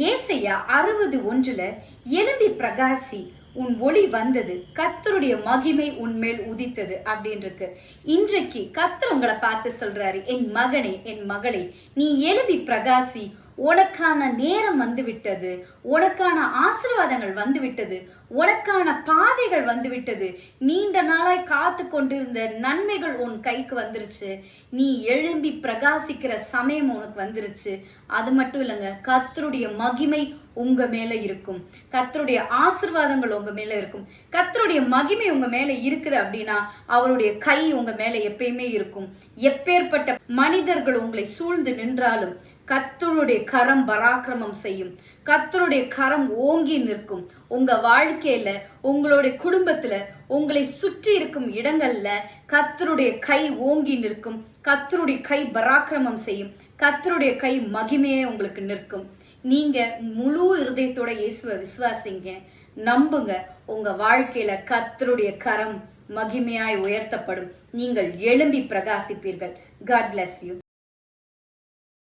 ஏசாயா 60:1 எழும்பி பிரகாசி, உன் ஒளி வந்தது, கர்த்தருடைய மகிமை உன்மேல் உதித்தது அப்படின்னு இருக்கு. இன்றைக்கு கர்த்தர் உங்களை பார்த்து சொல்றாரு, என் மகனே, என் மகளே, நீ எழும்பி பிரகாசி, உனக்கான நேரம் வந்து விட்டது, உனக்கான ஆசீர்வாதங்கள் வந்து விட்டது, உனக்கான பாதைகள் வந்து விட்டது, நீண்ட நாளாய் காத்து கொண்டிருந்த நன்மைகள் உன் கைக்கு வந்துருச்சு, நீ எழும்பி பிரகாசிக்கிற சமயம் உனக்கு வந்துருச்சு. அது மட்டும் இல்லைங்க, கர்த்தருடைய மகிமை உங்க மேல இருக்கும், கர்த்தருடைய ஆசீர்வாதங்கள் உங்க மேல இருக்கும். கர்த்தருடைய மகிமை உங்க மேல இருக்குது அப்படின்னா அவருடைய கை உங்க மேல எப்பயுமே இருக்கும். எப்பேற்பட்ட மனிதர்கள் உங்களை சூழ்ந்து நின்றாலும் கர்த்தருடைய கரம் பராக்கிரமம் செய்யும், கர்த்தருடைய கரம் ஓங்கி நிற்கும். உங்க வாழ்க்கையில, உங்களுடைய குடும்பத்துல, உங்களை சுற்றி இருக்கும் இடங்கள்ல கர்த்தருடைய கை ஓங்கி நிற்கும், கர்த்தருடைய கை பராக்கிரமம் செய்யும், கர்த்தருடைய கை மகிமையே உங்களுக்கு நிற்கும். நீங்க முழு இருதயத்தோட இயேசுவை விசுவாசிங்க, நம்புங்க. உங்க வாழ்க்கையில கர்த்தருடைய கரம் மகிமையாய் உயர்த்தப்படும். நீங்கள் எழும்பி பிரகாசிப்பீர்கள். God bless you.